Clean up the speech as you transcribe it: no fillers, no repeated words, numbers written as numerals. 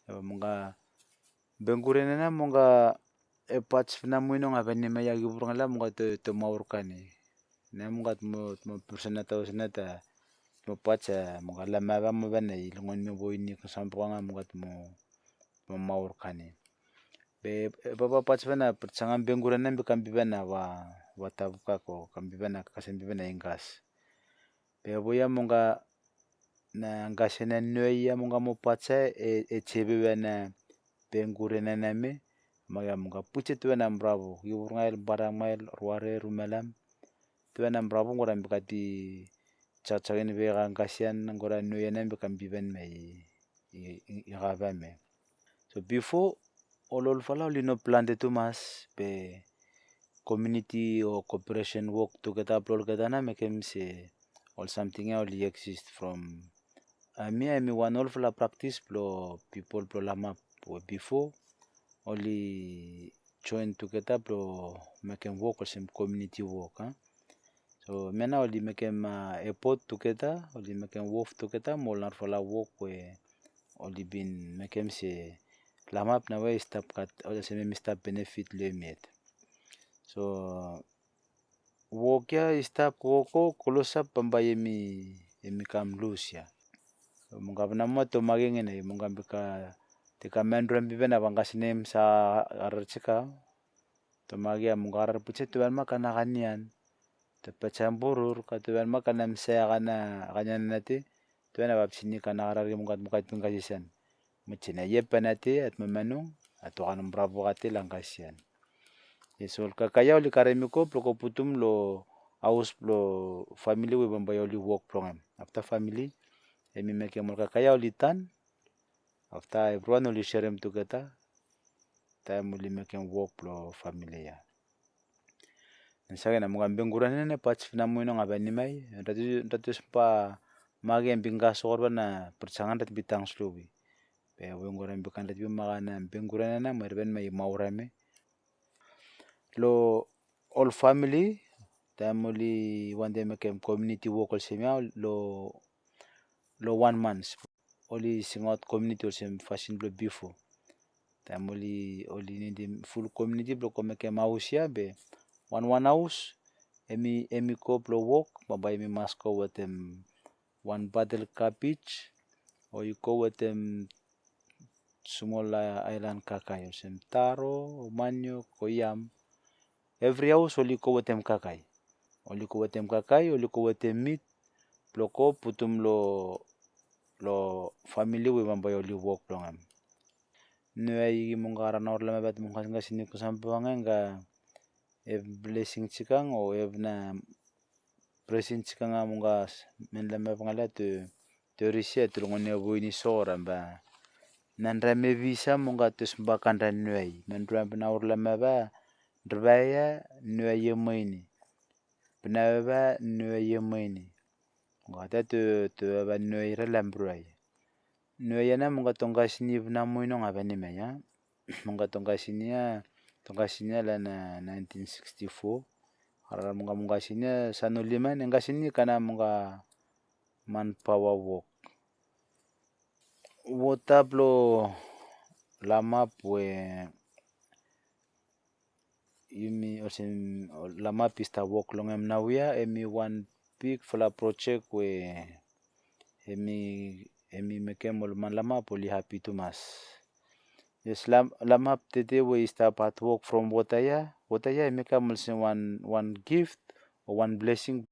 Munga bengkurenana munga epats fina muino nga venima ya giburnala munga te maurkani. Na munga tmo personata usnata tmo patsa munga lamava mo vena ilngon me boini kesampronga munga tmo maurkani. Be baba pats vena pertsangam bengkurena bekam bivena wa tabukako kam bivena kasem bivena ingas. Be boya munga na ngasena noya munga mo patsa echebe vena bengkurena name maya munga puche tuena bravo giburngel baramel ruare rumelam tuena bravo ngora bekati chachagen vega ngasian ngora noya nam bekam biven me igavame. So before olol fala olino plante tumas be community or cooperation work together plol kedana mekem se or something only exist from ami one all fala practice plo people plo lama before only join together plo mekem work or some community work. So mena only mekem effort together only mekem work together molnar fala work we only been mekem se lamap na way stop kat or se mem stop benefit limit. So work ya stop woko close up pamba yemi kam lose ya. Munga vana mo to magengene munga beka tika mendrem bivena vangasinem sa archika to magia munga arar puche to makana ganian te pechamburur ka to makana msea gana ganyanate to na vapsini kana arar munga mukat pingasisan. Mechina yepanate at memanu atogan bravo gate langasian. Esol kakaya oli karemiko ploko putum lo aus plo family we bamba oli work program. After family emi make mol kakaya oli tan after everyone only share them together time only making work plo family ya. Nsage na munga bengurane ne patch fina muino ngabanimai ndatu spa mage mbinga sorba na persangan dat bitang slowi. Be wengoran bekan dat bimagana bengurane na merben mai maurame. Lo all family time only one day make community work semia lo 1 month only singot community or sem fashion blo before. Time only need full community blo make mausia be one house emi ko blo work baba emi masko wetem one bottle cabbage or you go with them small island kakai or sem taro manio koyam every house only ko wetem kakai only ko wetem kakai only ko wetem meat blo ko putum lo family we bamba only work plongam. Nuai mungara na orla mabat mungas ngasini kusampuanga nga blessing chikang o evna present chikanga mungas menla mapangala to reset ngone boini sora ba nandra me visa munga tus bakanda nuai nandra na orla maba drbaya nuai yemaini bnaba nuai yemaini ngata to ba nuai relambruai nuai yana munga tongasini bna muino ngabani meya munga tongasinia la na 1964 ara munga sinia sanoliman ngasini kana munga manpower work wotablo lamap we yumi osim lamap ista work longem nawia emi one big fla project we emi mekem man lamap oli happy tumas. Yes lamap tete we start at work from Wotaya emi kam one gift or one blessing